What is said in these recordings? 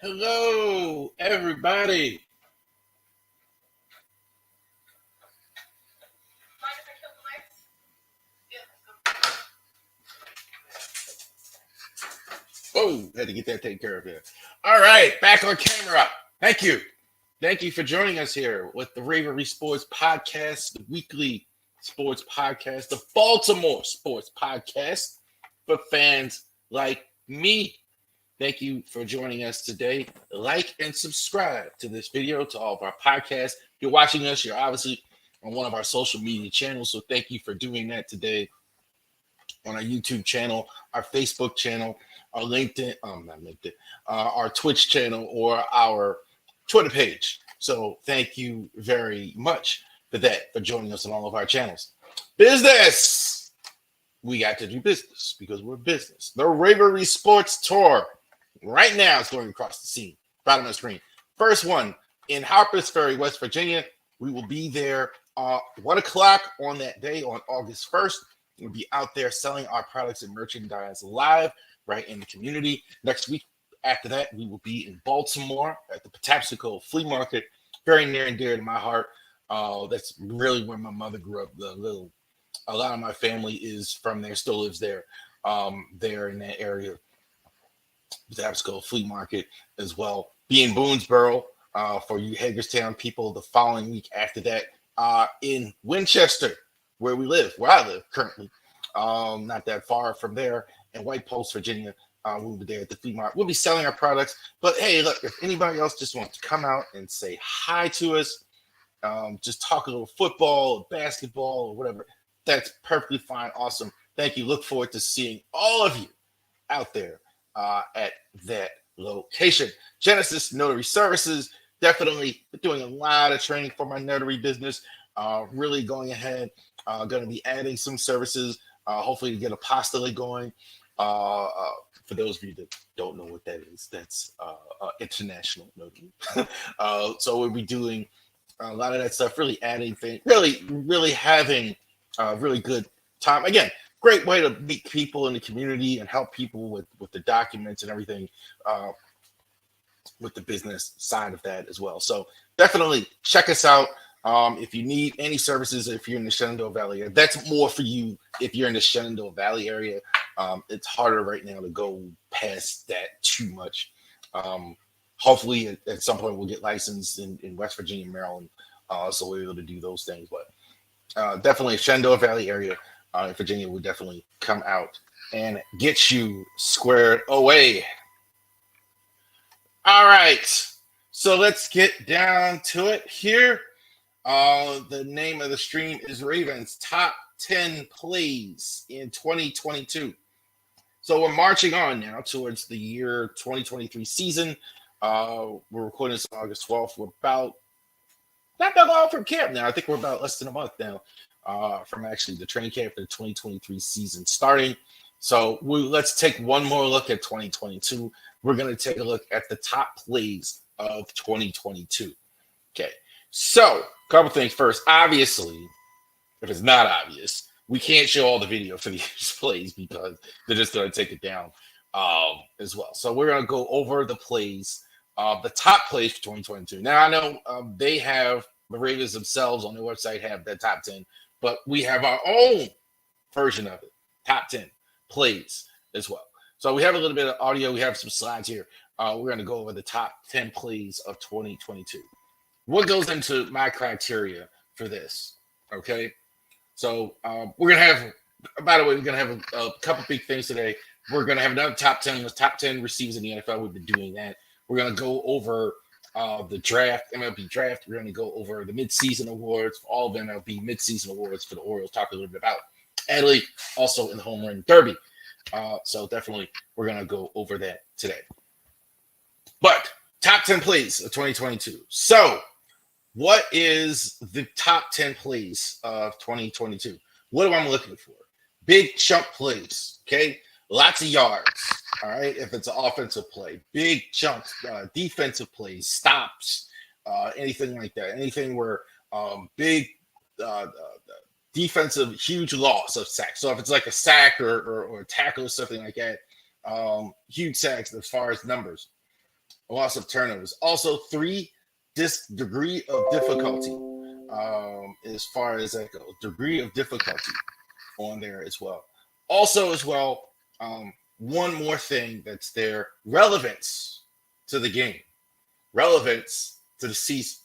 Hello, everybody. Oh, had to get that taken care of here. All right, back on camera. Thank you. Thank you for joining us here with the Ravery Sports Podcast, the weekly sports podcast, the Baltimore Sports Podcast for fans like me. Thank you for joining us today. Like and subscribe to this video, to all of our podcasts. If you're watching us, you're obviously on one of our social media channels, so thank you for doing that today on our YouTube channel, our Facebook channel, our LinkedIn, not LinkedIn, our Twitch channel, or our Twitter page. So thank you very much for that, for joining us on all of our channels. Business. We got to do business because we're business. The Ravery Sports Tour right now is going across the scene. Bottom of the screen. First one in Harpers Ferry, West Virginia. We will be there 1 o'clock on that day on August 1st. We'll be out there selling our products and merchandise live right in the community. Next week after that, we will be in Baltimore at the Patapsco Flea Market, very near and dear to my heart. That's really where my mother grew up. A lot of my family is from there, still lives there, there in that area. Patapsco Flea Market as well. Be in Boonesboro for you Hagerstown people the following week after that. In Winchester, where I live currently, not that far from there, in White Post, Virginia. We'll be there at the flea market. We'll be selling our products. But hey, look, if anybody else just wants to come out and say hi to us, just talk a little football, or basketball, or whatever, that's perfectly fine. Awesome. Thank you. Look forward to seeing all of you out there at that location. Genesis Notary Services, definitely doing a lot of training for my notary business. Really going ahead. Going to be adding some services, hopefully to get apostille going. For those of you that don't know what that is, that's international notary. So we'll be doing a lot of that stuff, really adding things, really having a really good time. Again, great way to meet people in the community and help people with the documents and everything, with the business side of that as well. So definitely check us out. If you need any services, if you're in the Shenandoah Valley area, that's more for you. If you're in the Shenandoah Valley area, it's harder right now to go past that too much. Hopefully at some point we'll get licensed in West Virginia, Maryland, so we're able to do those things. But definitely Shenandoah Valley area in Virginia will definitely come out and get you squared away. All right, so let's get down to it here. The name of the stream is Ravens Top 10 Plays in 2022. So we're marching on now towards the year 2023 season. We're recording this on August 12th. We're about not that long from camp now. I think we're about less than a month now from actually the training camp for the 2023 season starting. So let's take one more look at 2022. We're going to take a look at the top plays of 2022. Okay. So, a couple things first. Obviously, if it's not obvious, we can't show all the video for these plays because they're just going to take it down as well. So, we're going to go over the plays, the top plays for 2022. Now, I know they have, the Ravens themselves on their website have their top 10, but we have our own version of it, top 10 plays as well. So, we have a little bit of audio. We have some slides here. We're going to go over the top 10 plays of 2022. What goes into my criteria for this? Okay, so we're gonna have. By the way, we're gonna have a couple big things today. We're gonna have another top 10. The top 10 receivers in the NFL. We've been doing that. We're gonna go over the draft, MLB draft. We're gonna go over the midseason awards for all of MLB midseason awards for the Orioles. Talk a little bit about Adley, also in the home run derby. So definitely, we're gonna go over that today. But top 10 plays of 2022. So, what is the top 10 plays of 2022? What am I looking for? Big chunk plays, okay? Lots of yards, all right? If it's an offensive play, big chunks, defensive plays, stops, anything like that. Anything where big defensive, huge loss of sacks. So if it's like a sack or a tackle or something like that, huge sacks as far as numbers. loss of turnovers. Also, 3 degree of difficulty as far as that goes. Degree of difficulty on there as well. Also, as well, one more thing that's there: relevance to the game, relevance to the season.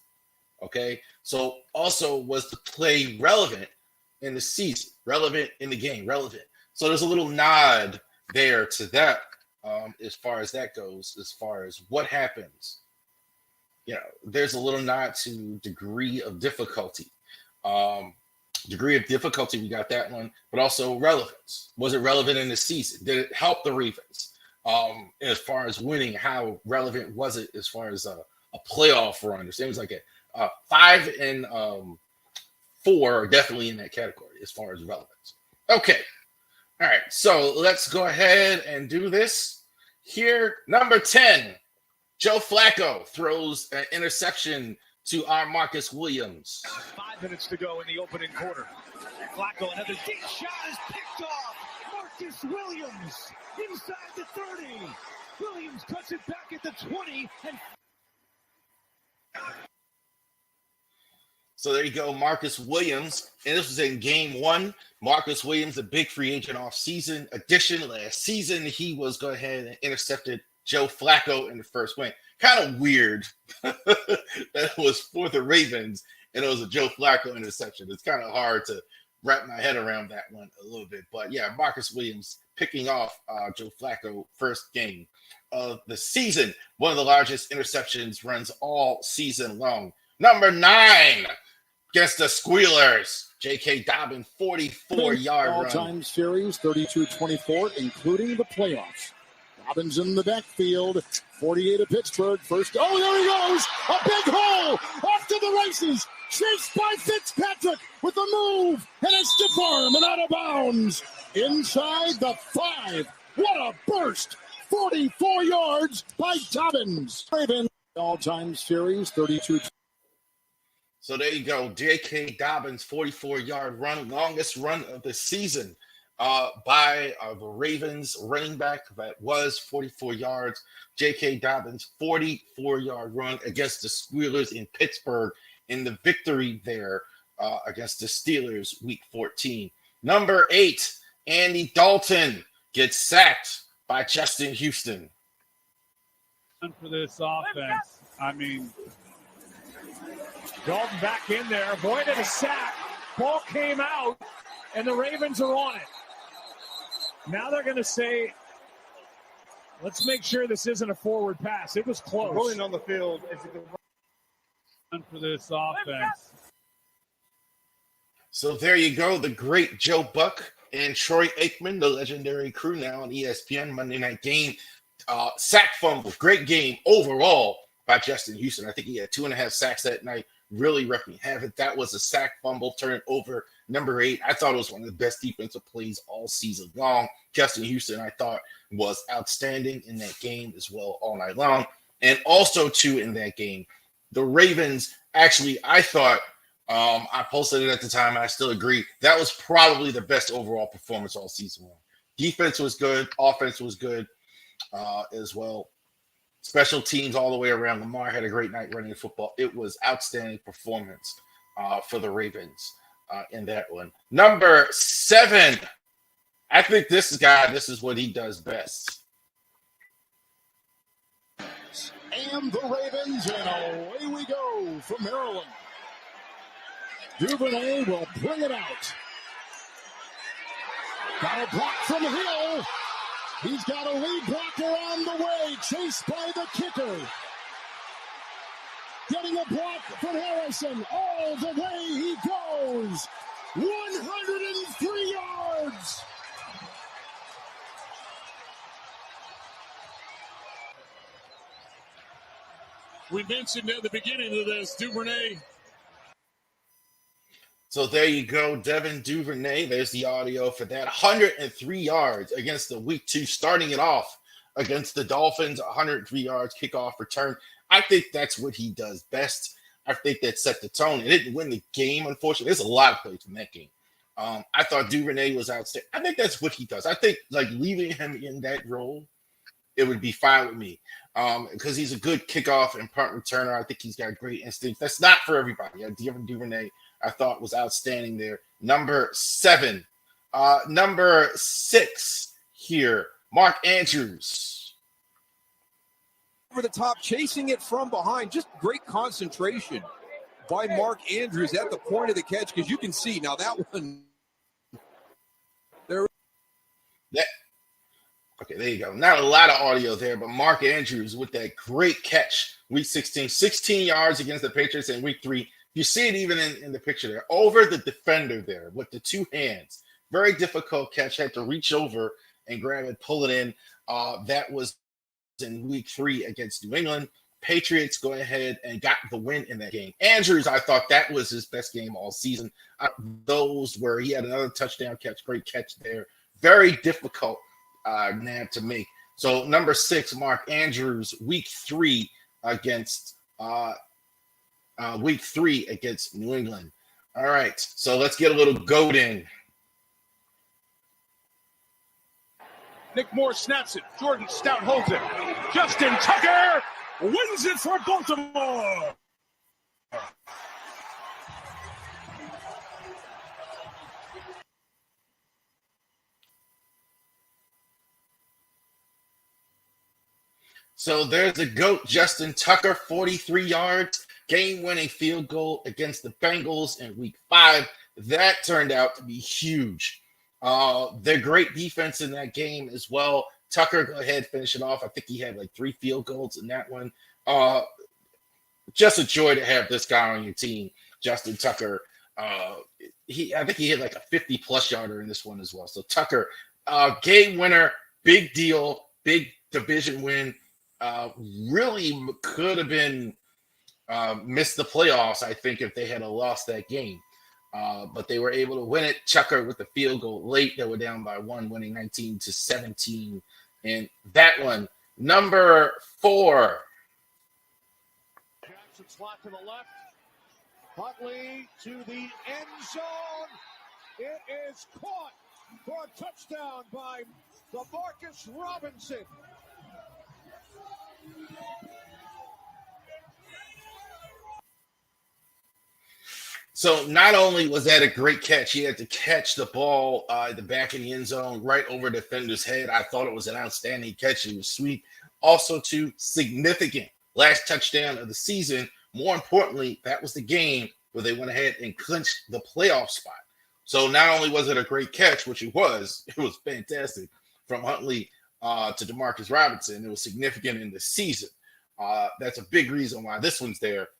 Okay, so also was the play relevant in the season, relevant in the game, relevant. So there's a little nod there to that as far as that goes, as far as what happens. There's a little nod to degree of difficulty. Degree of difficulty, we got that one, but also relevance. Was it relevant in the season? Did it help the Ravens as far as winning? How relevant was it as far as a playoff run? It seems like 5 and 4 are definitely in that category as far as relevance. Okay. All right. So let's go ahead and do this here. Number 10, Joe Flacco throws an interception to our Marcus Williams. 5 minutes to go in the opening quarter. Flacco, another deep shot is picked off. Marcus Williams inside the 30. Williams cuts it back at the 20 and so there you go, Marcus Williams. And this was in game 1. Marcus Williams, a big free agent off-season addition. Last season, he was go ahead and intercepted Joe Flacco in the first win. Kind of weird that it was for the Ravens and it was a Joe Flacco interception. It's kind of hard to wrap my head around that one a little bit. But yeah, Marcus Williams picking off Joe Flacco first game of the season. One of the largest interceptions runs all season long. Number 9. Against the Squealers, J.K. Dobbins, 44-yard run. All-time series, 32-24, including the playoffs. Dobbins in the backfield, 48 of Pittsburgh. First, there he goes! A big hole! Off to the races! Chased by Fitzpatrick with the move! And a stiff arm and out of bounds! Inside the 5. What a burst! 44 yards by Dobbins. Ravens, all-time series, 32. So there you go. J.K. Dobbins, 44-yard run, longest run of the season by the Ravens running back. That was 44 yards. J.K. Dobbins, 44-yard run against the Squealers in Pittsburgh in the victory there against the Steelers week 14. Number 8, Andy Dalton gets sacked by Justin Houston. for this offense. I mean, Dalton back in there, avoided a sack. Ball came out, and the Ravens are on it. Now they're going to say, let's make sure this isn't a forward pass. It was close. Rolling on the field is a good run for this offense. So there you go, the great Joe Buck and Troy Aikman, the legendary crew now on ESPN Monday Night Game. Sack fumble, great game overall by Justin Houston. I think he had 2.5 sacks that night. Really wreaking havoc. That was a sack fumble turned over. Number 8, I thought it was one of the best defensive plays all season long. Justin Houston, I thought, was outstanding in that game as well all night long. And also, too, in that game, the Ravens, actually, I thought, I posted it at the time, and I still agree, that was probably the best overall performance all season long. Defense was good. Offense was good as well. Special teams all the way around. Lamar had a great night running the football. It was outstanding performance for the Ravens in that one. Number 7, I think this is what he does best. And the Ravens, and away we go from Maryland. Duvernay will bring it out. Got a block from Hill. He's got a lead blocker on the way, chased by the kicker. Getting a block from Harrison. All the way he goes. 103 yards. We mentioned at the beginning of this, Duvernay. So there you go, Devin Duvernay. There's the audio for that. 103 yards against the week 2, starting it off against the Dolphins. 103 yards, kickoff return. I think that's what he does best. I think that set the tone. It didn't win the game, unfortunately. There's a lot of plays from that game. I thought Duvernay was outstanding. I think that's what he does. I think like leaving him in that role it would be fine with me. Because he's a good kickoff and punt returner. I think he's got great instincts. That's not for everybody. Devin Duvernay, I thought, was outstanding there. Number 7. Number 6 here, Mark Andrews. Over the top, chasing it from behind. Just great concentration by Mark Andrews at the point of the catch, because you can see now that one. Okay, there you go. Not a lot of audio there, but Mark Andrews with that great catch, week 16, 16 yards against the Patriots in week 3. You see it even in the picture there, over the defender there with the 2 hands. Very difficult catch, had to reach over and grab it, pull it in. That was in week 3 against New England. Patriots go ahead and got the win in that game. Andrews, I thought that was his best game all season. Those where he had another touchdown catch, great catch there. Very difficult nab to make. So number 6, Mark Andrews, week 3 against New England. All right, so let's get a little goat in. Nick Moore snaps it. Jordan Stout holds it. Justin Tucker wins it for Baltimore. So there's the GOAT, Justin Tucker, 43 yards, game-winning field goal against the Bengals in week 5. That turned out to be huge. They're great defense in that game as well. Tucker, go ahead, finish it off. I think he had like 3 field goals in that one. Just a joy to have this guy on your team, Justin Tucker. I think he hit like a 50-plus yarder in this one as well. So Tucker, game winner, big deal, big division win. Really could have been missed the playoffs, I think, if they had lost that game. But they were able to win it. Tucker with the field goal late. They were down by 1, winning 19-17 in that one. Number 4. Jackson slot to the left. Huntley to the end zone. It is caught for a touchdown by Demarcus Robinson. So not only was that a great catch, he had to catch the ball at the back of the end zone right over the defender's head. I thought it was an outstanding catch. It was sweet. Also, too, significant. Last touchdown of the season. More importantly, that was the game where they went ahead and clinched the playoff spot. So not only was it a great catch, which it was fantastic from Huntley to Demarcus Robinson. It was significant in the season. That's a big reason why this one's there.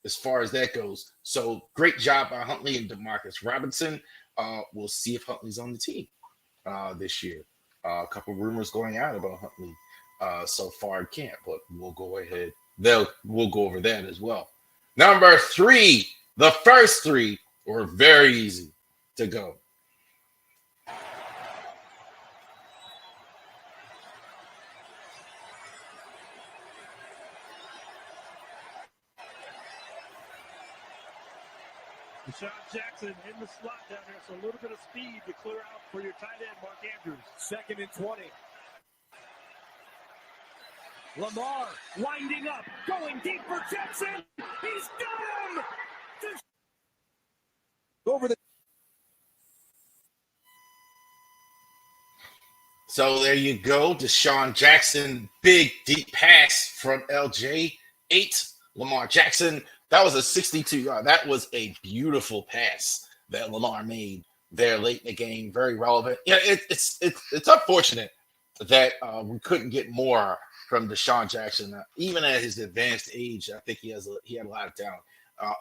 As far as that goes. So great job by Huntley and Demarcus Robinson. We'll see if Huntley's on the team this year. A couple rumors going out about Huntley so far in camp, but we'll go ahead. We'll go over that as well. Number 3, the first 3 were very easy to go. Deshaun Jackson in the slot down there, so a little bit of speed to clear out for your tight end, Mark Andrews. 2nd and 20. Lamar winding up, going deep for Jackson. He's got him! Over the. So there you go. Deshaun Jackson, big deep pass from LJ. 8, Lamar Jackson. That was a 62-yard. That was a beautiful pass that Lamar made there late in the game. Very relevant. Yeah, it's unfortunate that we couldn't get more from Deshaun Jackson. Even at his advanced age, I think he had a lot of talent.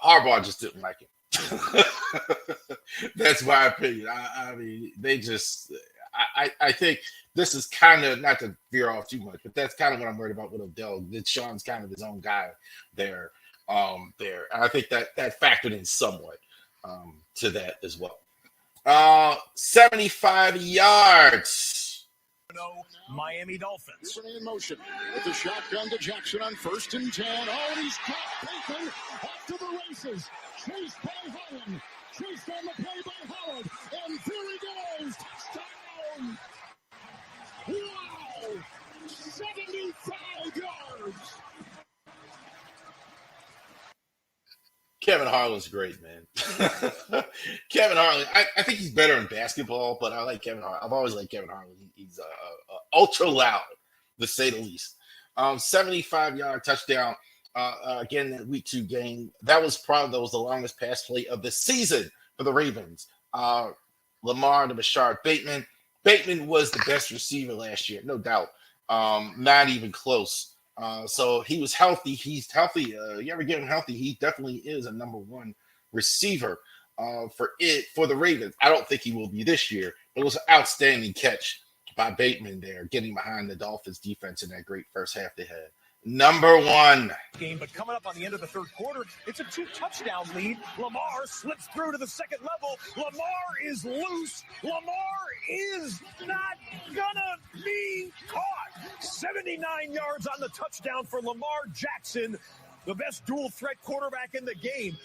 Harbaugh just didn't like him. That's my opinion. I mean, they just. I think this is kind of, not to veer off too much, but that's kind of what I'm worried about with Odell. Deshaun's kind of his own guy there. And I think that factored in somewhat to that as well. 75 yards. Miami Dolphins. In motion with the shotgun to Jackson on 1st and 10. Oh, he's caught Bacon off to the races. Chased by Holland. Chased on the play by Howard. And there he goes. Touchdown. Wow. Kevin Harlan's great, man. Kevin Harlan, I think he's better in basketball, but I like Kevin Harlan. I've always liked Kevin Harlan. He's ultra loud, to say the least. 75-yard touchdown. Again, that week 2 game. That was the longest pass play of the season for the Ravens. Lamar to Bashard Bateman. Bateman was the best receiver last year, no doubt. Not even close. So he was healthy. He's healthy. You ever get him healthy? He definitely is a number 1 receiver for the Ravens. I don't think he will be this year. It was an outstanding catch by Bateman there, getting behind the Dolphins defense in that great first half they had. Number 1 game, but coming up on the end of the third quarter, it's a 2-touchdown lead. Lamar slips through to the second level. Lamar is loose. Lamar is not gonna be caught. 79 yards on the touchdown for Lamar Jackson, the best dual threat quarterback in the game.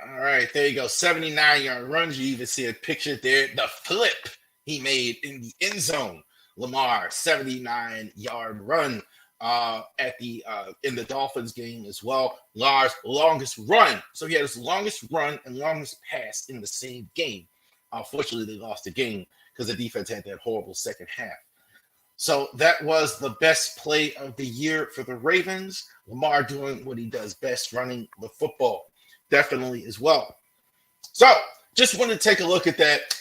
All right, there you go. 79-yard runs. You even see a picture there. The flip he made in the end zone. Lamar, 79-yard run in the Dolphins game as well. Lamar's longest run. So he had his longest run and longest pass in the same game. Unfortunately, they lost the game because the defense had that horrible second half. So that was the best play of the year for the Ravens. Lamar doing what he does best, running the football. Definitely as well. So just want to take a look at that.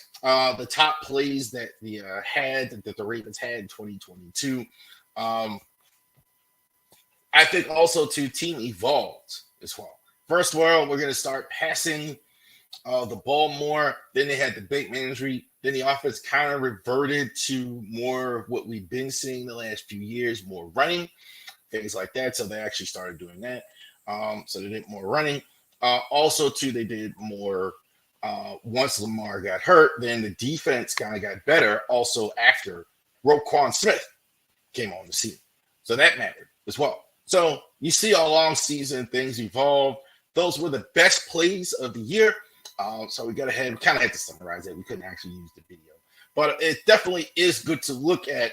The top plays that the Ravens had in 2022. I think also team evolved as well. First of all, we're going to start passing the ball more. Then they had the Bateman injury. Then the offense kind of reverted to more what we've been seeing the last few years, more running, things like that. So they actually started doing that. So they did more running. Also, they did more once Lamar got hurt. Then the defense kind of got better also after Roquan Smith came on the scene. So that mattered as well. So you see all long season things evolve. Those were the best plays of the year. So we kind of had to summarize it. We couldn't actually use the video. But it definitely is good to look at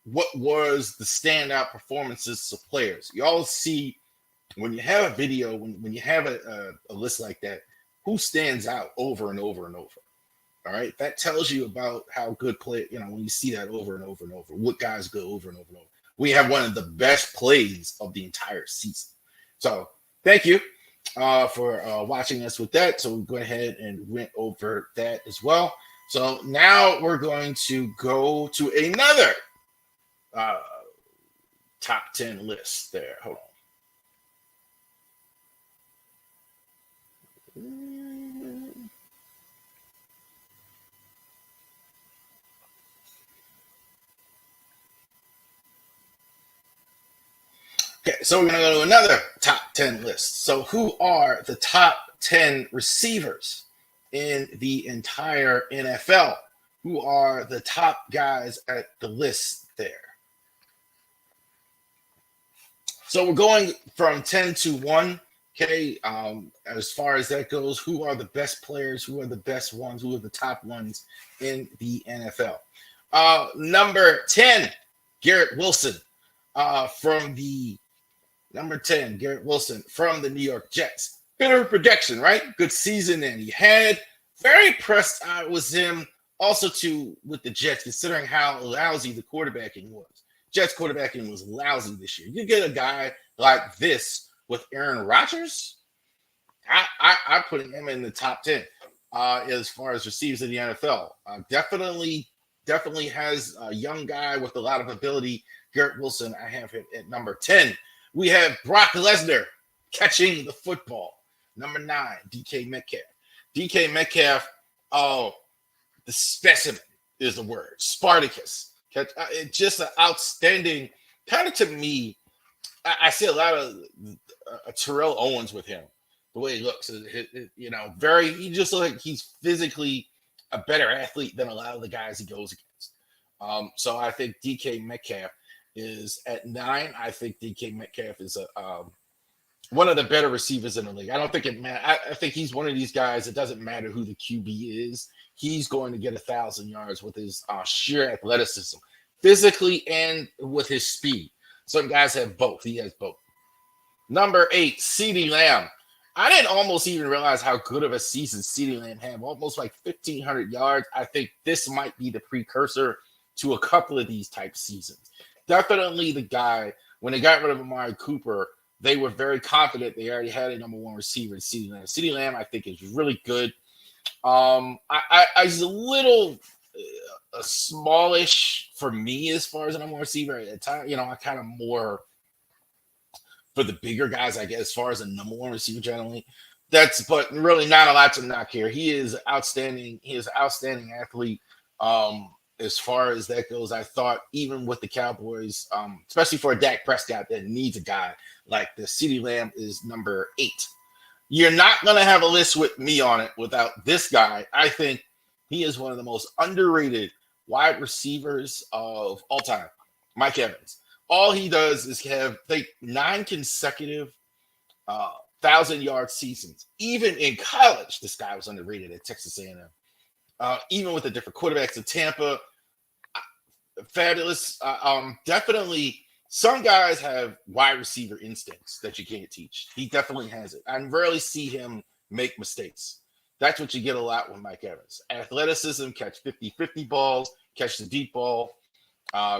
what was the standout performances of players. You all see when you have a video, when you have a list like that, who stands out over and over and over. All right. That tells you about how good play, when you see that over and over and over, what guys go over and over and over. We have one of the best plays of the entire season. So thank you for watching us with that. So we go ahead and went over that as well. So now we're going to go to another top 10 list there. Hold on. Okay, so we're going to go to another top 10 list. So who are the top 10 receivers in the entire NFL? Who are the top guys at the list there? So we're going from 10 to 1. Okay, as far as that goes, who are the best players? Who are the best ones? Who are the top ones in the NFL? Number 10, Garrett Wilson from the New York Jets. Bit of a projection, right? Good season that he had. Very impressed with him also with the Jets, considering how lousy the quarterbacking was. Jets quarterbacking was lousy this year. You get a guy like this with Aaron Rodgers, I put him in the top 10 as far as receivers in the NFL. Definitely has a young guy with a lot of ability. Garrett Wilson, I have him at number 10. We have Brock Lesnar catching the football. Number 9, DK Metcalf. DK Metcalf, the specimen is the word. Spartacus. It's just an outstanding, kind of to me, I see a lot of Terrell Owens with him, the way he looks. He just looks like he's physically a better athlete than a lot of the guys he goes against. So I think DK Metcalf is at 9. I think DK Metcalf is one of the better receivers in the league. I don't think it matters. I think he's one of these guys. It doesn't matter who the QB is. He's going to get 1,000 yards with his sheer athleticism, physically and with his speed. Some guys have both. He has both. Number 8, CeeDee Lamb. I didn't almost even realize how good of a season CeeDee Lamb had, almost like 1,500 yards. I think this might be the precursor to a couple of these type seasons. Definitely the guy, when they got rid of Amari Cooper, they were very confident they already had a number 1 receiver in CeeDee Lamb. CeeDee Lamb, I think, is really good. I was a little smallish for me as far as a number 1 receiver at the time. I kind of more for the bigger guys, I guess, as far as a number 1 receiver generally. But really not a lot to knock here. He is outstanding. He is an outstanding athlete. As far as that goes, I thought even with the Cowboys, especially for a Dak Prescott that needs a guy like the CeeDee Lamb is number 8. You're not going to have a list with me on it without this guy. I think he is one of the most underrated wide receivers of all time, Mike Evans. All he does is have 9 consecutive 1,000-yard seasons. Even in college, this guy was underrated at Texas A&M. Even with the different quarterbacks in Tampa, fabulous. Definitely, some guys have wide receiver instincts that you can't teach. He definitely has it. I rarely see him make mistakes. That's what you get a lot with Mike Evans. Athleticism, catch 50-50 balls, catch the deep ball.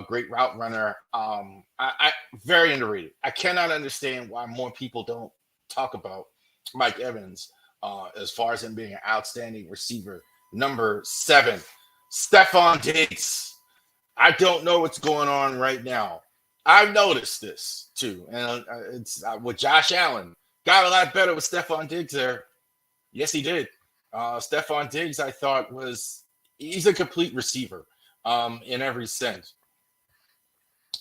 Great route runner. I very underrated. I cannot understand why more people don't talk about Mike Evans as far as him being an outstanding receiver. Number 7, Stephon Diggs. I don't know what's going on right now. I've noticed this too, and it's with Josh Allen. Got a lot better with Stephon Diggs there. Yes, he did. Stephon Diggs, I thought, he's a complete receiver in every sense.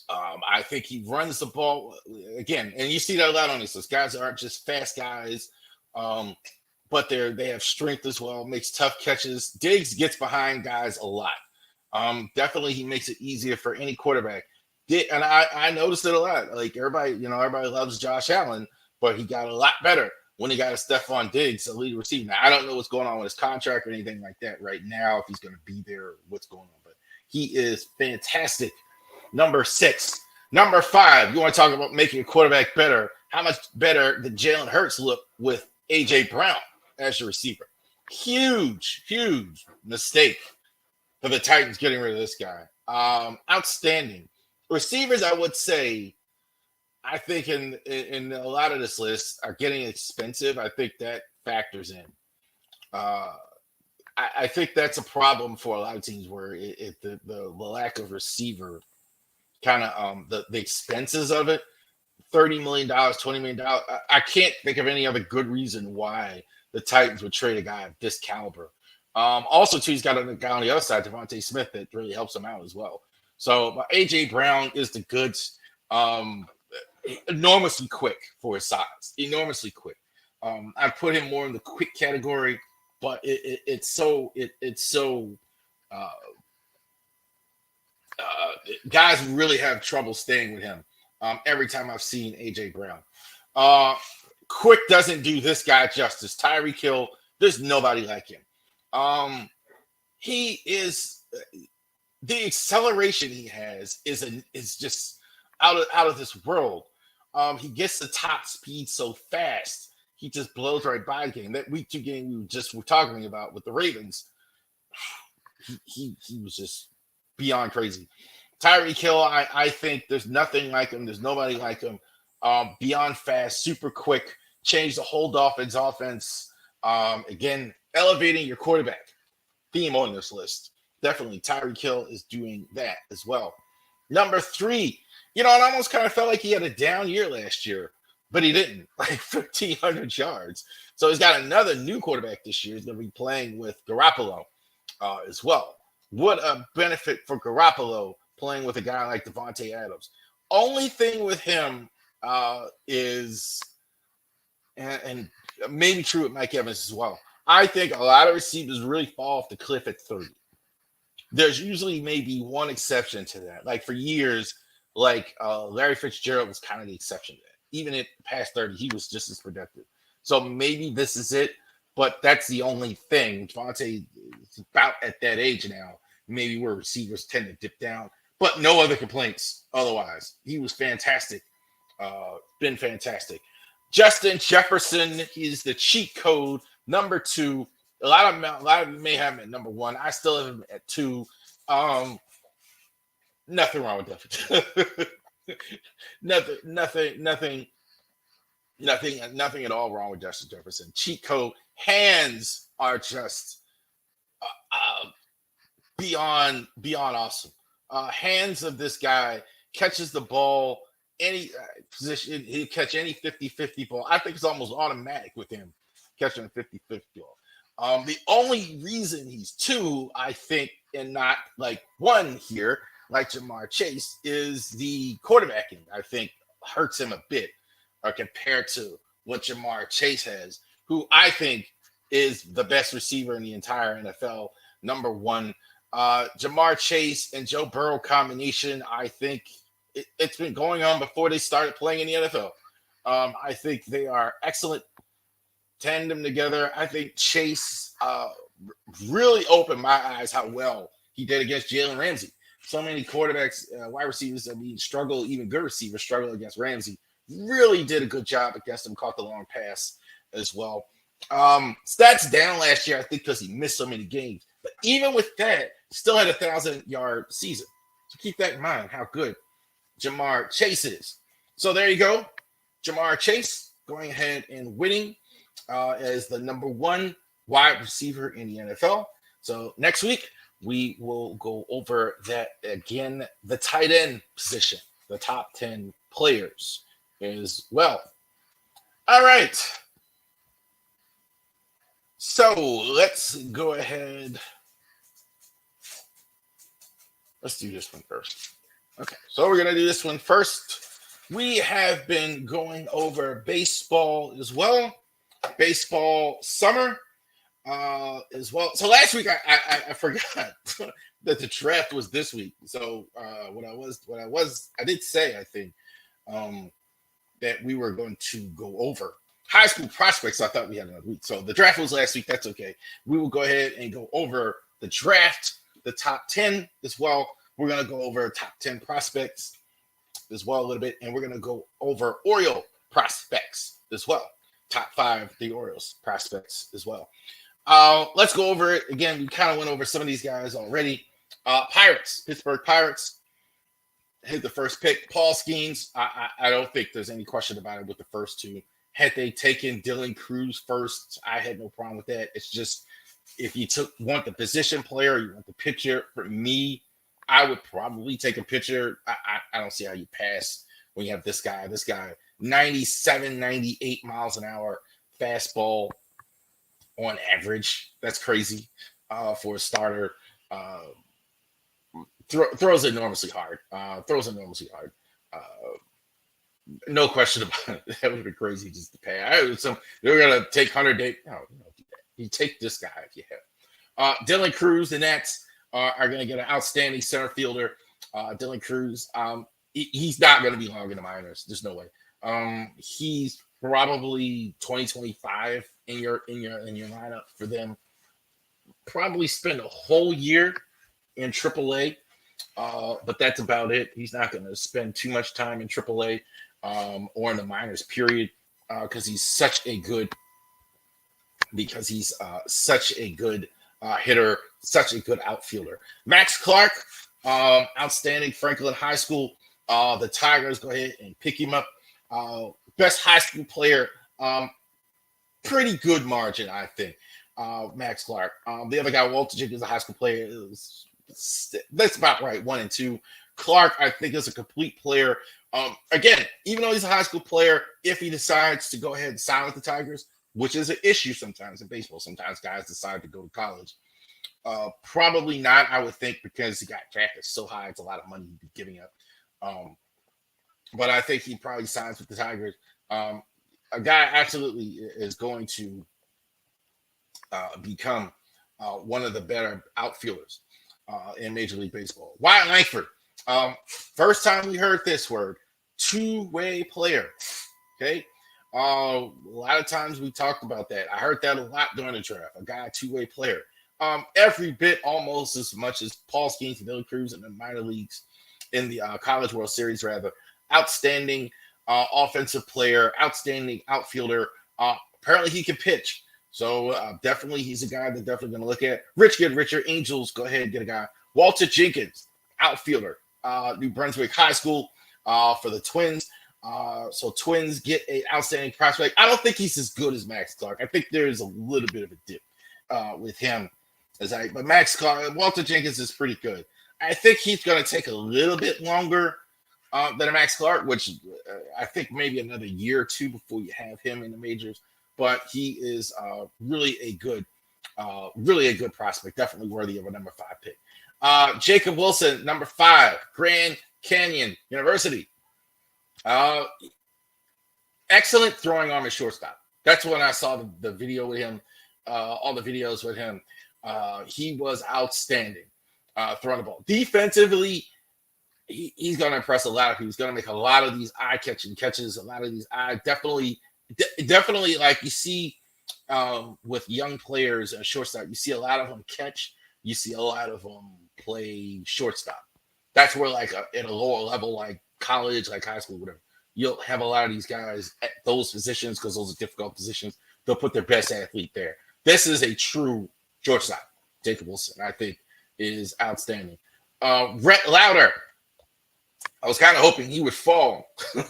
I think he runs the ball again, and you see that a lot on this. Those guys aren't just fast guys, but they have strength as well. Makes tough catches. Diggs gets behind guys a lot. Definitely, he makes it easier for any quarterback. And I noticed it a lot. Like everybody loves Josh Allen, but he got a lot better when he got a Stephon Diggs, a lead receiver. Now I don't know what's going on with his contract or anything like that right now, if he's going to be there, what's going on, but he is fantastic. Number 6. Number 5, you want to talk about making a quarterback better. How much better did Jalen Hurts look with A.J. Brown as your receiver? Huge mistake for the Titans getting rid of this guy. Outstanding. Receivers, I would say, I think in a lot of this list are getting expensive. I think that factors in. I think that's a problem for a lot of teams where the lack of receiver kind of the expenses of it, $30 million, $20 million. I can't think of any other good reason why the Titans would trade a guy of this caliber. Also, too, he's got a guy on the other side, Devontae Smith, that really helps him out as well. So A.J. Brown is the goods. Enormously quick for his size. Enormously quick. I put him more in the quick category, but guys really have trouble staying with him. Every time I've seen A.J. Brown. Quick doesn't do this guy justice. Tyreek Hill, there's nobody like him. He is the acceleration he has is just out of this world. He gets the top speed so fast. He just blows right by the game. That week 2 game we were talking about with the Ravens, he was just beyond crazy. Tyreek Hill, I think there's nothing like him. There's nobody like him. Beyond fast, super quick, change the whole Dolphins offense. Again, elevating your quarterback. Theme on this list. Definitely Tyreek Hill is doing that as well. Number 3, it almost kind of felt like he had a down year last year, but he didn't. Like 1,500 yards. So he's got another new quarterback this year. He's going to be playing with Garoppolo as well. What a benefit for Garoppolo playing with a guy like Devontae Adams. Only thing with him is, and maybe true with Mike Evans as well, I think a lot of receivers really fall off the cliff at 30. There's usually maybe one exception to that. Like for years, Larry Fitzgerald was kind of the exception to that. Even at past 30, he was just as productive. So maybe this is it, but that's the only thing. Devontae is about at that age now, maybe where receivers tend to dip down, but no other complaints otherwise. He was fantastic. Been fantastic. Justin Jefferson, he's the cheat code number 2. A lot of you may have him at number 1. I still have him at 2. Nothing wrong with Jefferson. Nothing at all wrong with Justin Jefferson. Cheat code. Hands are just beyond awesome. Hands of this guy, catches the ball any position. He'll catch any 50-50 ball. I think it's almost automatic with him catching a 50-50 ball. The only reason he's 2, I think, and not like 1 here, like Jamar Chase, is the quarterbacking, I think, hurts him a bit compared to what Jamar Chase has, who I think is the best receiver in the entire NFL, number 1. Jamar Chase and Joe Burrow combination, I think it's been going on before they started playing in the NFL. I think they are excellent tandem together. I think Chase really opened my eyes how well he did against Jalen Ramsey. So many quarterbacks, wide receivers, struggle, even good receivers struggle against Ramsey. Really did a good job against him, caught the long pass as well. Stats down last year, I think, because he missed so many games. But even with that, still had a 1,000-yard season. So keep that in mind, how good Jamar Chase is. So there you go. Jamar Chase going ahead and winning as the number 1 wide receiver in the NFL. So next week, we will go over that again, the tight end position, the top 10 players as well. All right. So let's go ahead. Let's do this one first. Okay, so we're going to do this one first. We have been going over baseball as well. Baseball summer as well. So last week I forgot that the draft was this week. So I did say, I think, that we were going to go over high school prospects. I thought we had another week. So the draft was last week. That's okay. We will go ahead and go over the draft, the top 10 as well. We're going to go over top 10 prospects as well a little bit. And we're going to go over Oriole prospects as well. Top 5, the Orioles prospects as well. Let's go over it. Again, we kind of went over some of these guys already. Pirates, Pittsburgh Pirates hit the first pick. Paul Skeens, I don't think there's any question about it with the first 2. Had they taken Dylan Cruz first, I had no problem with that. It's just if you want the position player, you want the pitcher. For me, I would probably take a pitcher. I don't see how you pass when you have this guy. 97, 98 miles an hour fastball on average. That's crazy for a starter. Throws enormously hard. No question about it. That would be crazy just to pay. They're going to take Hunter Day. No, you take this guy if you have. Dylan Cruz, the Nats are going to get an outstanding center fielder. Dylan Cruz, he's not going to be long in the minors. There's no way. He's probably 2025 in your lineup for them. Probably spend a whole year in AAA, but that's about it. He's not going to spend too much time in AAA or in the minors, period, because he's such a good hitter, such a good outfielder. Max Clark, outstanding Franklin High School. The Tigers go ahead and pick him up. Best high school player, pretty good margin, I think. Max Clark. The other guy, Walter Jenkins, is a high school player. That's about right, 1 and 2. Clark, I think, is a complete player. Again, even though he's a high school player, if he decides to go ahead and sign with the Tigers, which is an issue sometimes in baseball, sometimes guys decide to go to college. Probably not, I would think, because he got drafted so high. It's a lot of money he'd be giving up. But I think he probably signs with the Tigers. A guy absolutely is going to become one of the better outfielders in Major League Baseball. Wyatt Langford. First time we heard this word, two-way player. Okay. A lot of times we talked about that. I heard that a lot during the draft. A guy, two-way player. Every bit almost as much as Paul Skeens and Dylan Cruz in the minor leagues, in the College World Series, rather. Outstanding offensive player, outstanding outfielder. Apparently he can pitch. So definitely he's a guy that definitely going to look at. Rich get richer. Angels, go ahead and get a guy. Walter Jenkins, outfielder, New Brunswick High School for the Twins. So Twins get an outstanding prospect. I don't think he's as good as Max Clark. I think there's a little bit of a dip with him. But Max Clark, Walter Jenkins is pretty good. I think he's going to take a little bit longer than a Max Clark, which I think maybe another year or two before you have him in the majors. But he is really a good prospect, definitely worthy of a number 5 pick. Jacob Wilson, number 5, Grand Canyon University. Excellent throwing arm at shortstop. That's when I saw the video with him, all the videos with him. He was outstanding throwing the ball. Defensively, he's going to impress a lot of people. He's going to make a lot of these eye-catching catches, a lot of these definitely like you see with young players at shortstop, you see a lot of them catch. You see a lot of them play shortstop. That's where like at a lower level, like college, like high school, whatever, you'll have a lot of these guys at those positions because those are difficult positions. They'll put their best athlete there. This is a true shortstop. Jacob Wilson, I think, is outstanding. Rhett Lauder. I was kind of hoping he would fall to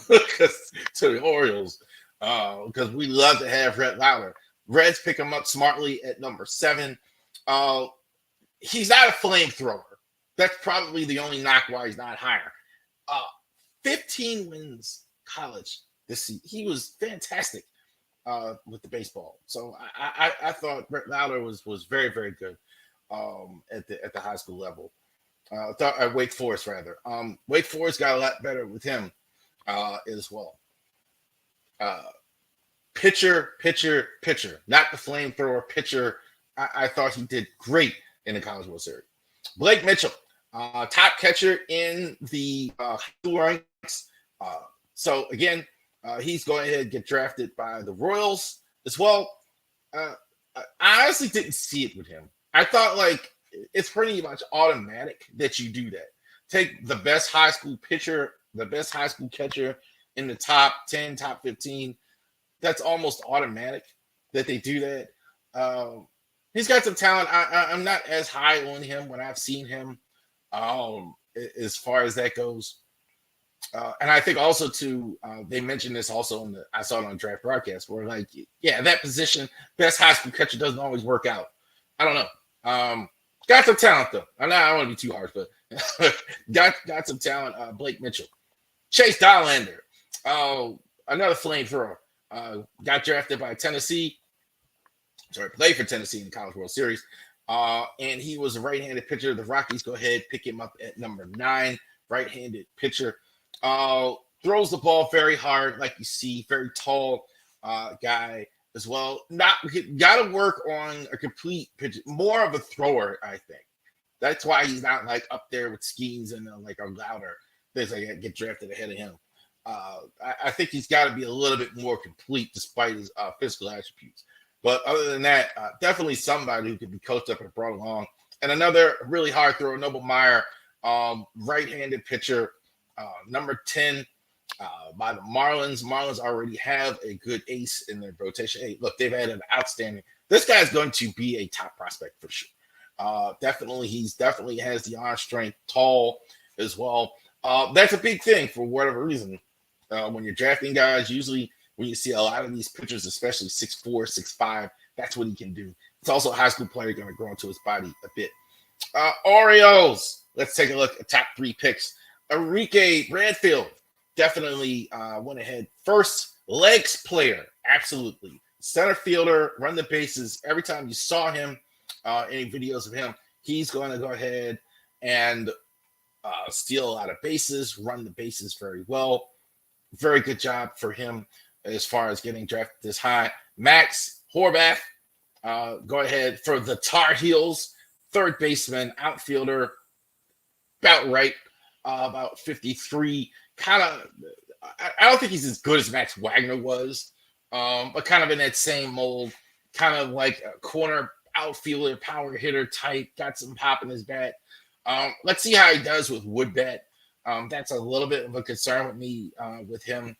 the Orioles because we love to have Rhett Lauder. Reds pick him up smartly at number 7. He's not a flamethrower. That's probably the only knock why he's not higher. 15 wins college this season. He was fantastic with the baseball. So I thought Rhett Lauder was very, very good at the high school level. At Wake Forest, rather. Wake Forest got a lot better with him as well. Pitcher. Not the flamethrower pitcher. I thought he did great in the College World Series. Blake Mitchell, top catcher in the high school ranks. So, again, he's going ahead and get drafted by the Royals as well. I honestly didn't see it with him. I thought, like, it's pretty much automatic that you do that. Take the best high school pitcher, the best high school catcher in the top 10, top 15. That's almost automatic that they do that. He's got some talent. I'm not as high on him when I've seen him as far as that goes. And I think also, too, they mentioned this also I saw it on Draft Broadcast, where, like, yeah, that position, best high school catcher doesn't always work out. I don't know. Got some talent, though. I don't want to be too harsh, but got some talent. Blake Mitchell. Chase Dollander. Another flamethrower. Got drafted by Tennessee. Sorry, played for Tennessee in the College World Series. And he was a right-handed pitcher. The Rockies go ahead, pick him up at number 9. Right-handed pitcher. Throws the ball very hard, like you see. Very tall guy as well. Got to work on a complete pitch, more of a thrower, I think. That's why he's not like up there with Skeens and like a Lauder. There's like get drafted ahead of him. I think he's got to be a little bit more complete despite his physical attributes. But other than that, definitely somebody who could be coached up and brought along. And another really hard thrower, Noble Meyer, right-handed pitcher, number 10. By the Marlins. Marlins already have a good ace in their rotation. Hey, look, they've had an outstanding. This guy's going to be a top prospect for sure. He definitely has the arm strength, tall as well. That's a big thing for whatever reason. When you're drafting guys, usually when you see a lot of these pitchers, especially 6'4", 6'5", that's what he can do. It's also a high school player going to grow into his body a bit. Orioles. Let's take a look at top 3 picks. Enrique Bradfield. Definitely went ahead. First legs player, absolutely. Center fielder, run the bases. Every time you saw him, any videos of him, he's going to go ahead and steal a lot of bases, run the bases very well. Very good job for him as far as getting drafted this high. Max Horvath, go ahead for the Tar Heels. Third baseman, outfielder, about right, about 53. Kind of, I don't think he's as good as Max Wagner was, but kind of in that same mold, kind of like a corner outfielder, power hitter type, got some pop in his bat. Let's see how he does with wood bat. That's a little bit of a concern with me with him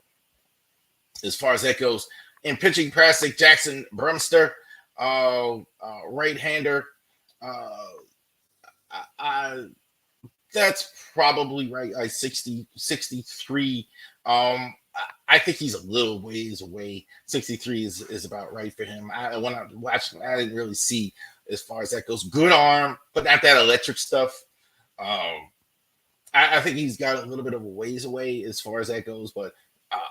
as far as that goes. In pitching, Prasik, Jackson Brumster, right-hander. That's probably right. 63. I think he's a little ways away. 63 is about right for him. When I watched him, I didn't really see as far as that goes. Good arm, but not that electric stuff. I think he's got a little bit of a ways away as far as that goes, but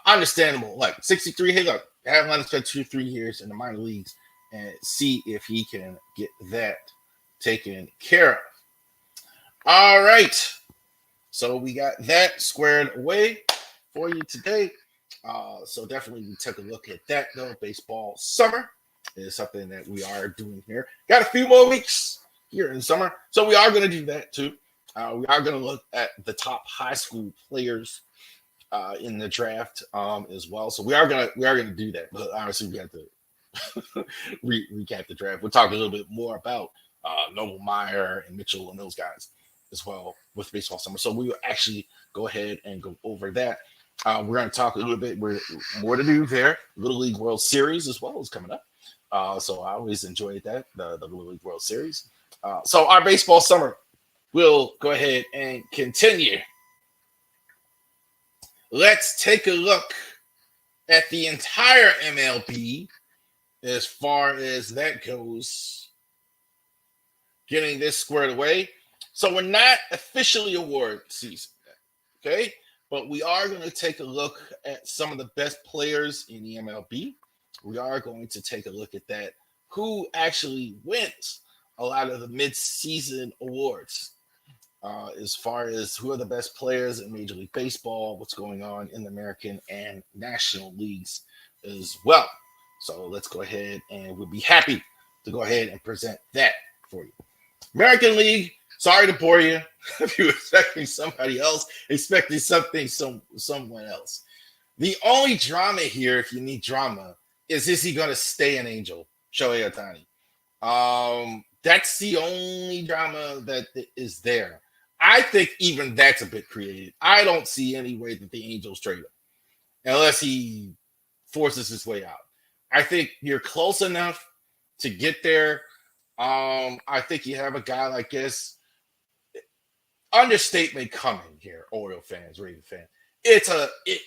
understandable. Like 63, hey, look, have let him spend 2-3 years in the minor leagues and see if he can get that taken care of. All right. So we got that squared away for you today. So definitely we took a look at that, though. Baseball summer is something that we are doing here. Got a few more weeks here in summer. So we are going to do that, too. We are going to look at the top high school players in the draft as well. So we are going to do that. But obviously we have to recap the draft. We'll talk a little bit more about Noble Meyer and Mitchell and those guys as well with baseball summer. So we will actually go ahead and go over that. We're going to talk a little bit more to do there. Little League World Series as well is coming up. So I always enjoyed that, the Little League World Series. So our baseball summer will go ahead and continue. Let's take a look at the entire MLB as far as that goes. Getting this squared away. So we're not officially award season, okay? But we are going to take a look at some of the best players in the MLB. We are going to take a look at that. Who actually wins a lot of the mid-season awards as far as who are the best players in Major League Baseball, what's going on in the American and National Leagues as well. So let's go ahead and we'll be happy to go ahead and present that for you. American League, sorry to bore you. If you were expecting somebody else, expecting someone else. The only drama here, if you need drama, is he going to stay an Angel? Shohei Ohtani. That's the only drama that is there. I think even that's a bit creative. I don't see any way that the Angels trade him unless he forces his way out. I think you're close enough to get there. I think you have a guy like this. Understatement coming here, Oriole fans, Raven fans.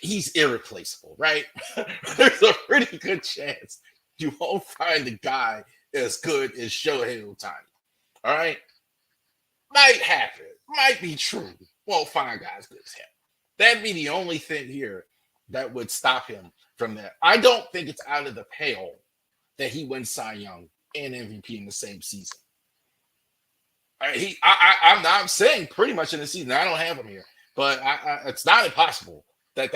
He's irreplaceable, right? There's a pretty good chance you won't find a guy as good as Shohei Ohtani. All right? Might happen. Might be true. Won't find guys good as him. That'd be the only thing here that would stop him from that. I don't think it's out of the pale that he wins Cy Young and MVP in the same season. I'm saying pretty much in the season. I don't have him here, but it's not impossible that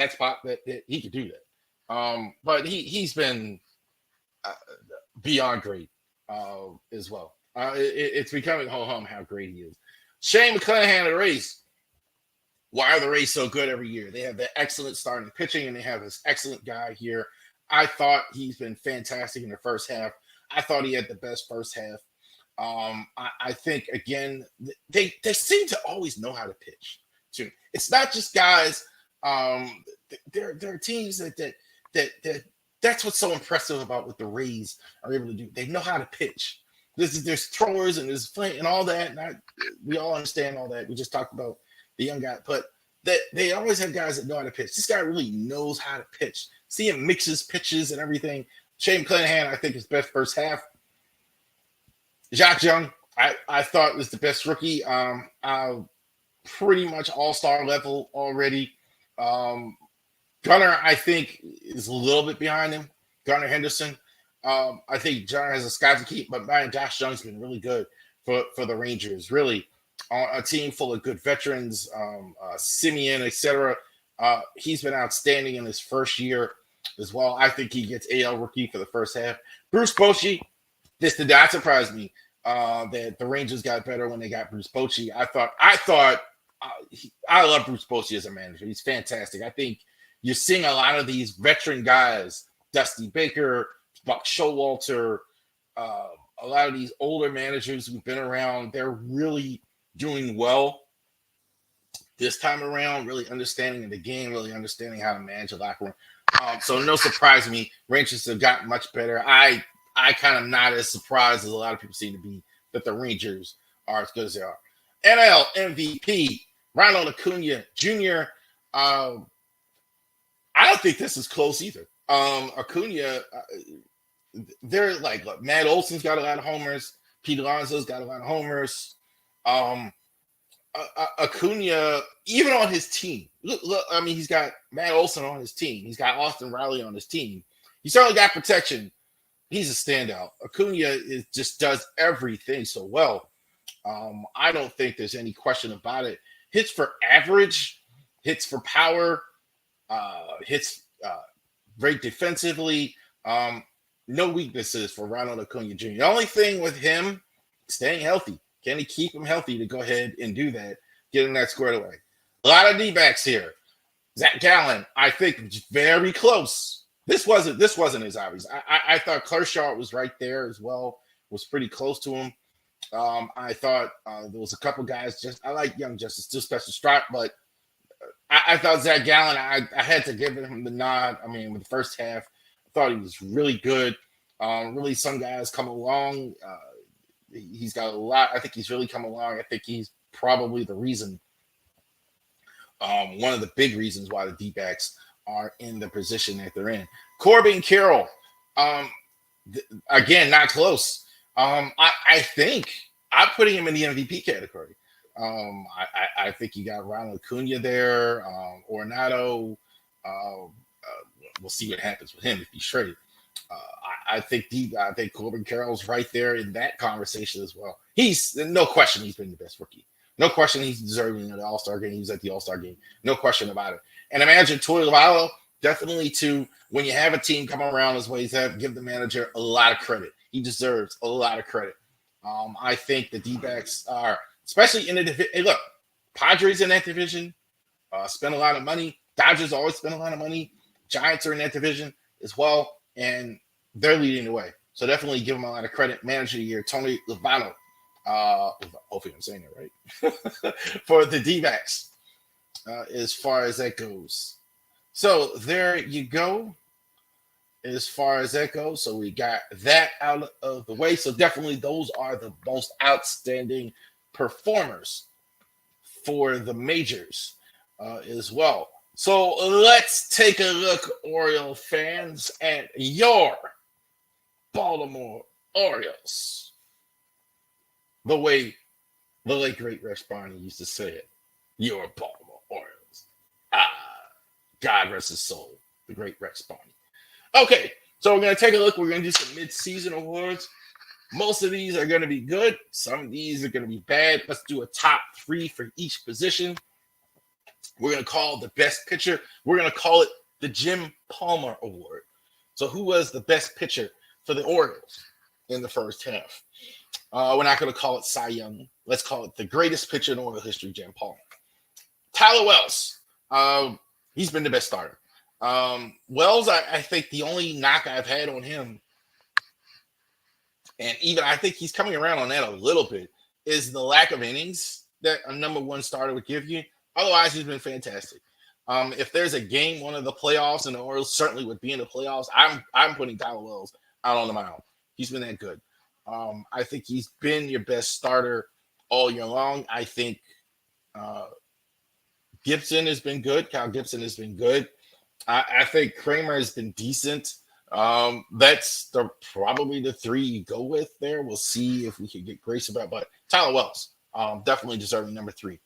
he could do that. But he's been beyond great as well. It's becoming ho-hum how great he is. Shane McClanahan of the Rays. Why are the Rays so good every year? They have the excellent starting pitching, and they have this excellent guy here. I thought he's been fantastic in the first half. I thought he had the best first half. I think, again, they seem to always know how to pitch, too. It's not just guys. There are teams that's what's so impressive about what the Rays are able to do. They know how to pitch. There's throwers and there's flame and all that. And we all understand all that. We just talked about the young guy, but they always have guys that know how to pitch. This guy really knows how to pitch. See him mixes pitches and everything. Shane McClanahan, I think, his best first half. Jacques Young, I thought was the best rookie. Pretty much all-star level already. Gunnar, I think, is a little bit behind him. Gunnar Henderson. I think Gunnar has a sky to keep, but man, Josh Young's been really good for the Rangers. Really, a team full of good veterans, Simeon, etc. He's been outstanding in his first year as well. I think he gets AL rookie for the first half. Bruce Bochy, this did not surprise me that the Rangers got better when they got Bruce Bochy. I love Bruce Bochy as a manager. He's fantastic. I think you're seeing a lot of these veteran guys, Dusty Baker, Buck Showalter, a lot of these older managers who've been around. They're really doing well this time around, really understanding the game, really understanding how to manage a locker room. So no surprise to me. Rangers have gotten much better. I kind of not as surprised as a lot of people seem to be that the Rangers are as good as they are. NL MVP Ronald Acuna Jr. I don't think this is close either. Acuna, they're like, look, Matt Olson's got a lot of homers. Pete Alonso's got a lot of homers. Acuna, even on his team, look, I mean, he's got Matt Olson on his team. He's got Austin Riley on his team. He certainly got protection. He's a standout. Acuna just does everything so well. I don't think there's any question about it. Hits for average, hits for power, hits great defensively. No weaknesses for Ronald Acuna Jr. The only thing with him, staying healthy. Can he keep him healthy to go ahead and do that, get him that squared away? A lot of D-backs here. Zach Gallen, I think, very close. This wasn't as obvious. I thought Kershaw was right there as well. Was pretty close to him. I thought there was a couple guys. I like Young Justice, still special strike, but I thought Zach Gallen. I had to give him the nod. I mean, with the first half, I thought he was really good. Really, some guys come along. He's got a lot. I think he's really come along. I think he's probably the reason, one of the big reasons why the D-backs are in the position that they're in. Corbin Carroll, again, not close. I think I'm putting him in the MVP category. I think you got Ronald Acuna there, Ornato. We'll see what happens with him if he's traded. I think Corbin Carroll's right there in that conversation as well. He's no question he's been the best rookie. No question he's deserving of the All-Star game. He was at the All-Star game. No question about it. And imagine Torey Lovullo, definitely too, when you have a team come around as ways have, give the manager a lot of credit. He deserves a lot of credit. I think the D-backs are, especially in the division. Hey, look, Padres in that division spend a lot of money. Dodgers always spend a lot of money. Giants are in that division as well, and they're leading the way. So definitely give them a lot of credit. Manager of the year, Tony Lovullo. Hopefully I'm saying it right. For the D-backs, as far as that goes. So there you go. As far as that goes, so we got that out of the way. So definitely those are the most outstanding performers for the majors as well. So let's take a look, Oriole fans, at your Baltimore Orioles. The way the late great Rex Barney used to say it, your Baltimore Orioles. God rest his soul, the great Rex Barney. Okay, so we're going to take a look. We're going to do some mid-season awards. Most of these are going to be good. Some of these are going to be bad. Let's do a top 3 for each position. We're going to call the best pitcher. We're going to call it the Jim Palmer Award. So who was the best pitcher for the Orioles in the first half? We're not going to call it Cy Young. Let's call it the greatest pitcher in Oriole history, Jim Palmer. Tyler Wells. He's been the best starter. Wells, I think the only knock I've had on him, and even I think he's coming around on that a little bit, is the lack of innings that a number one starter would give you. Otherwise, he's been fantastic. If there's a game, one of the playoffs, and the Orioles certainly would be in the playoffs, I'm putting Tyler Wells out on the mound. He's been that good. I think he's been your best starter all year long. I think Gibson has been good. Kyle Gibson has been good. I think Kramer has been decent. That's probably the 3 you go with there. We'll see if we can get grace about, but Tyler Wells, definitely deserving number 3.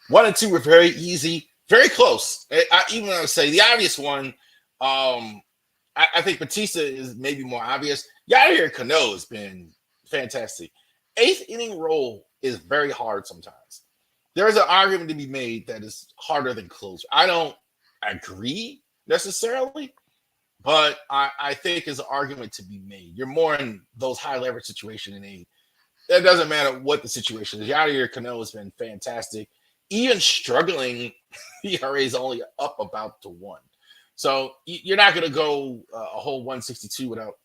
1 and 2 were very easy, very close. Even though I would say the obvious one, I think Batista is maybe more obvious. Yadier Cano has been fantastic. 8th inning role is very hard sometimes. There's an argument to be made that is harder than closer. I don't agree necessarily, but I think there's an argument to be made. You're more in those high leverage situations in 8. It doesn't matter what the situation is. Yadier Cano has been fantastic. Even struggling, ERA is only up about to 1. So you're not going to go a whole 162 without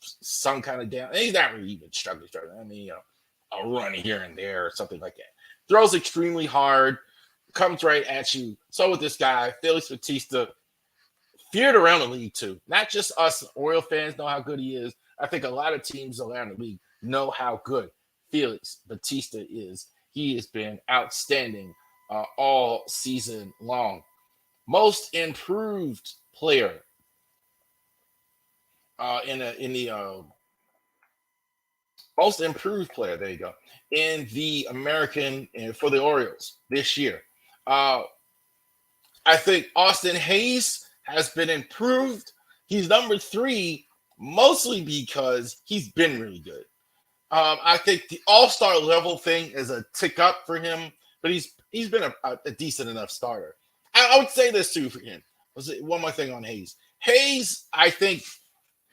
some kind of down. He's not really even struggling. I mean, a run here and there or something like that. Throws extremely hard, comes right at you. So with this guy, Felix Bautista, feared around the league too. Not just us Oriole fans know how good he is. I think a lot of teams around the league know how good Felix Batista is. He has been outstanding all season long. Most improved player in the most improved player. There you go. In the American for the Orioles this year. I think Austin Hayes has been improved. He's number 3, mostly because he's been really good. I think the all-star level thing is a tick up for him, but he's been a decent enough starter. I would say this too for him. One more thing on Hayes. Hayes, I think,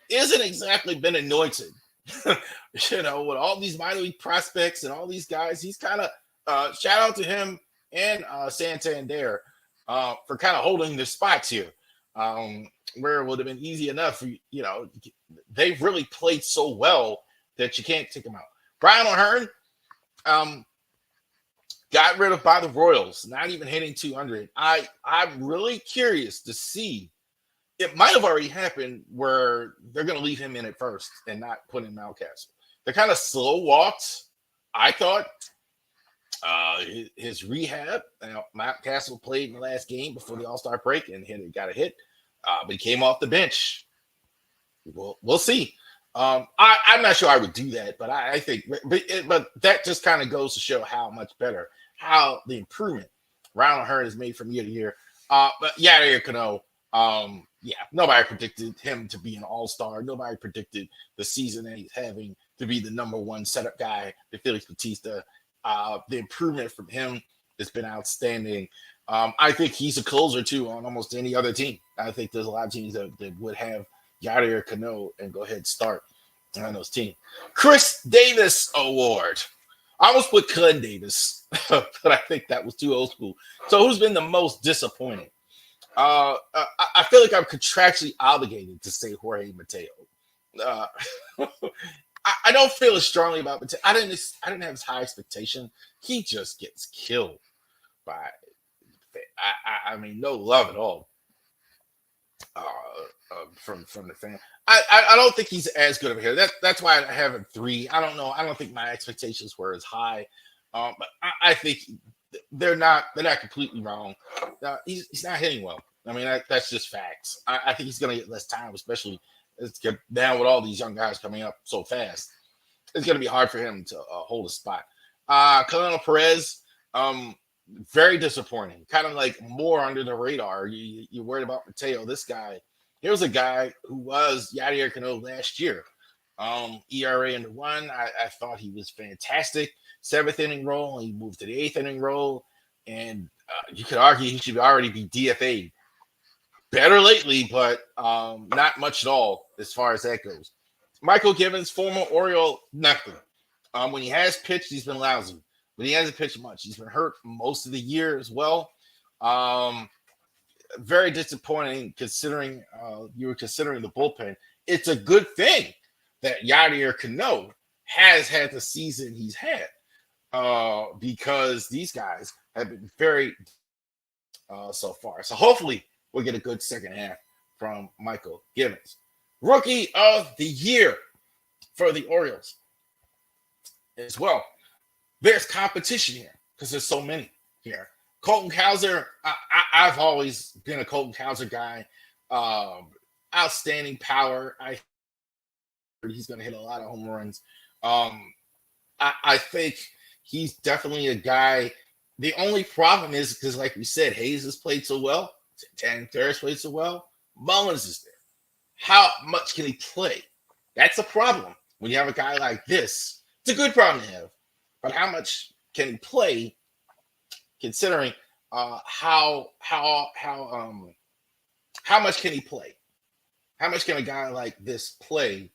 isn't exactly been anointed. With all these minor league prospects and all these guys, he's kind of shout out to him and Santander for kind of holding their spots here, where it would have been easy enough. They've really played so well that you can't take them out. Brian O'Hearn got rid of by the Royals, not even hitting 200. I'm really curious to see. It might have already happened where they're going to leave him in at first and not put in Mountcastle. They're kind of slow walked, I thought. His rehab. Mountcastle played in the last game before the All-Star break and got a hit, but he came off the bench. We'll see. I'm not sure I would do that, but I think, but that just kind of goes to show how much better, how the improvement Ronald Hearn has made from year to year. But Yadier Cano, nobody predicted him to be an all-star. Nobody predicted the season that he's having to be the number 1 setup guy, the Felix Batista. The improvement from him has been outstanding. I think he's a closer too on almost any other team. I think there's a lot of teams that would have Yadier Cano and go ahead and start on those teams. Chris Davis Award. I almost put Clem Davis, but I think that was too old school. So who's been the most disappointing? I feel like I'm contractually obligated to say Jorge Mateo. I don't feel as strongly about Mateo. I didn't have as high expectation. He just gets killed by. I mean, no love at all from the fan. I don't think he's as good of a hitter. That's why I have him 3. I don't know. I don't think my expectations were as high, but I think they're not completely wrong. He's not hitting well. I mean, that's just facts. I think he's going to get less time, especially now with all these young guys coming up so fast. It's going to be hard for him to hold a spot. Colonel Perez, very disappointing. Kind of like more under the radar. You're worried about Mateo. This guy, here's a guy who was Yadier Cano last year. ERA under 1. I thought he was fantastic. 7th inning role. He moved to the 8th inning role. And you could argue he should already be DFA'd. Better lately, but not much at all as far as that goes. Michael Givens, former Oriole, nothing. When he has pitched, he's been lousy. When he hasn't pitched much, he's been hurt most of the year as well. Very disappointing considering you were considering the bullpen. It's a good thing that Yadier Cano has had the season he's had because these guys have been very so far. So hopefully we'll get a good second half from Michael Givens. Rookie of the year for the Orioles as well. There's competition here because there's so many here. Colton Cowser, I've always been a Colton Cowser guy. Outstanding power. He's going to hit a lot of home runs. I think he's definitely a guy. The only problem is because, like we said, Hayes has played so well. Santander's played so well. Mullins is there. How much can he play? That's a problem when you have a guy like this. It's a good problem to have, but how much can he play? Considering how much can he play? How much can a guy like this play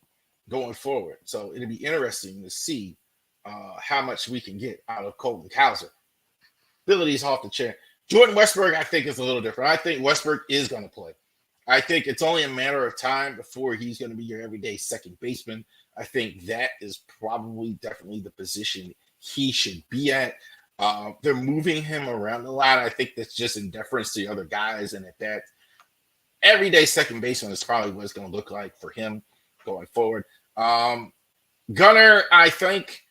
going forward? So it'll be interesting to see how much we can get out of Colton Cowser. Abilities off the chair. Jordan Westburg, I think, is a little different. I think Westburg is going to play. I think it's only a matter of time before he's going to be your everyday second baseman. I think that is probably definitely the position he should be at. They're moving him around a lot. I think that's just in deference to the other guys, and that everyday second baseman is probably what it's going to look like for him going forward. Gunnar, I think,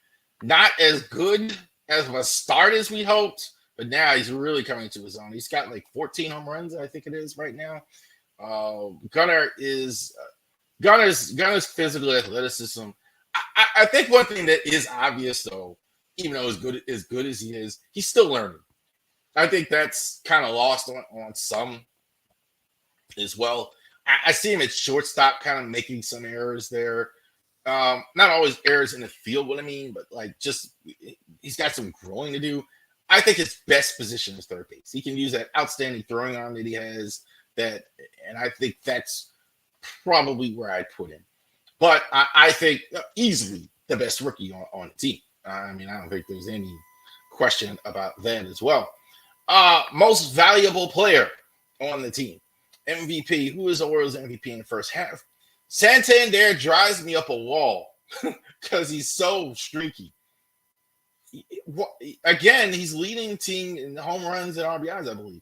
not as good as of a start as we hoped, but now he's really coming to his own. He's got like 14 home runs, I think it is right now. Gunner's physical athleticism. I think one thing that is obvious, though, even though as good as he is, he's still learning. I think that's kind of lost on some as well. I see him at shortstop kind of making some errors there. Not always errors in the field, what I mean, but like just he's got some growing to do. I think his best position is third base. He can use that outstanding throwing arm that he has, and I think that's probably where I'd put him. But I think easily the best rookie on the team. I mean, I don't think there's any question about that as well. Most valuable player on the team. MVP. Who is the Orioles MVP in the first half? Santander drives me up a wall because he's so streaky. Again, he's leading the team in home runs and RBIs, I believe.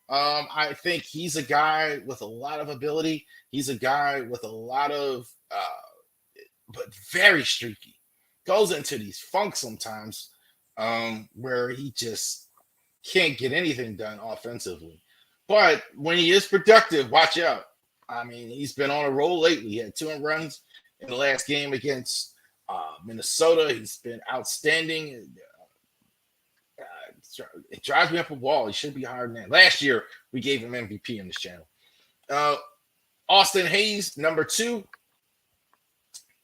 I think he's a guy with a lot of ability. He's a guy with a lot of, but very streaky. Goes into these funks sometimes where he just can't get anything done offensively. But when he is productive, watch out. I mean, he's been on a roll lately. He had 2 runs in the last game against Minnesota. He's been outstanding. It drives me up a wall. He should be higher than that. Last year, we gave him MVP in this channel. Austin Hayes, number 2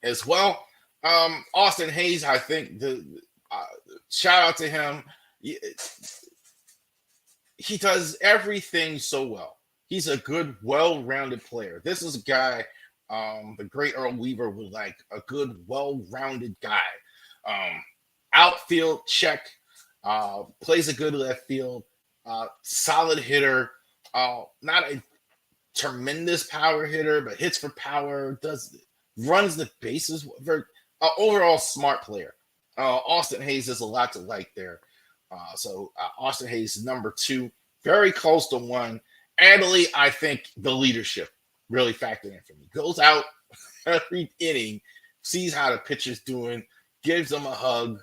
as well. Austin Hayes, I think, shout out to him. He does everything so well. He's a good, well-rounded player. This is a guy the great Earl Weaver would like, a good, well-rounded guy. Outfield check, plays a good left field, solid hitter, not a tremendous power hitter, but hits for power, runs the bases. Very overall smart player. Austin Hayes is a lot to like there. So Austin Hayes is number 2, very close to 1. Adley, I think the leadership really factored in for me. Goes out every inning, sees how the pitcher's doing, gives them a hug.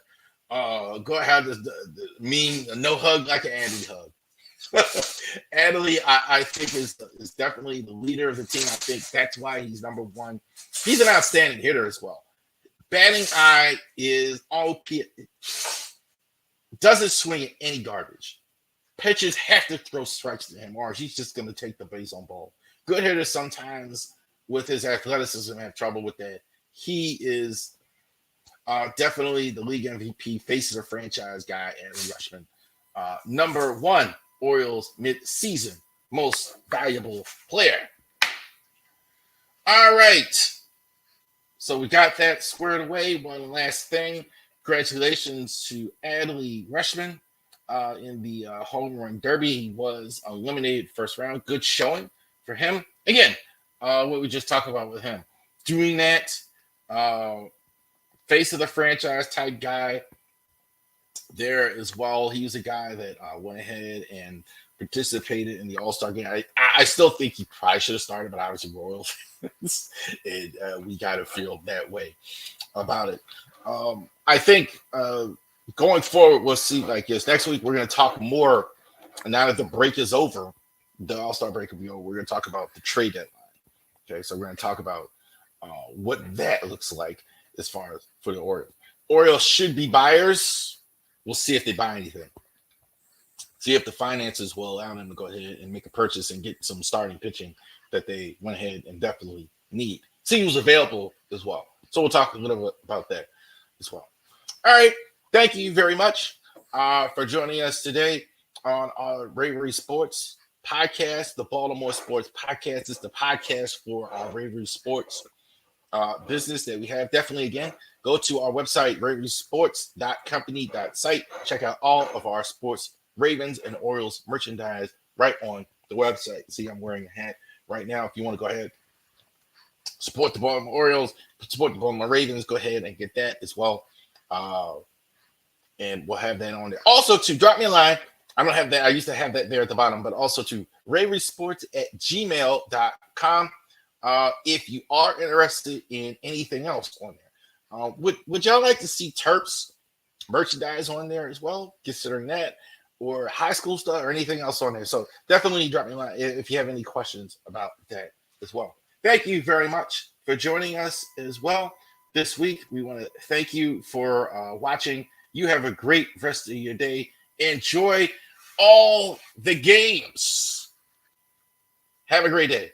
Go ahead, the meme, no hug like an Andy hug. Adley, I think is definitely the leader of the team. I think that's why he's number 1. He's an outstanding hitter as well. Batting eye is all doesn't swing at any garbage. Pitchers have to throw strikes to him, or he's just going to take the base on ball. Good hitters sometimes with his athleticism have trouble with that. He is definitely the league MVP, faces a franchise guy, and Rushman. Number 1, Orioles mid-season most valuable player. All right. So we got that squared away. One last thing. Congratulations to Adley Rushman in the home run derby. He was eliminated first round. Good showing for him. Again, what we just talked about with him. Doing that, face of the franchise type guy there as well. He was a guy that went ahead and participated in the All-Star game. I still think he probably should have started, but obviously Royals. We got to feel that way about it. I think going forward, we'll see like this. Next week, we're going to talk more. Now that the break is over, the All-Star break will be over. We're going to talk about the trade deadline. Okay, so we're going to talk about what that looks like as far as for the Orioles. Orioles should be buyers. We'll see if they buy anything. See if the finances will allow them to go ahead and make a purchase and get some starting pitching that they went ahead and definitely need. See who's available as well. So we'll talk a little bit about that as well. All right. Thank you very much for joining us today on our Ravery Sports podcast, the Baltimore Sports Podcast. It's the podcast for our Ravery Sports business that we have. Definitely, again, go to our website, ravorisports.company.site. Check out all of our sports Ravens and Orioles merchandise right on the website. See, I'm wearing a hat right now. If you want to go ahead, support the Baltimore Orioles, support the Baltimore Ravens, go ahead and get that as well. And we'll have that on there. Also, to drop me a line, I don't have that. I used to have that there at the bottom, but also to ravorisports@gmail.com. If you are interested in anything else on there, would y'all like to see Terps merchandise on there as well, considering that, or high school stuff, or anything else on there? So definitely drop me a line if you have any questions about that as well. Thank you very much for joining us as well this week. We want to thank you for watching. You have a great rest of your day. Enjoy all the games. Have a great day.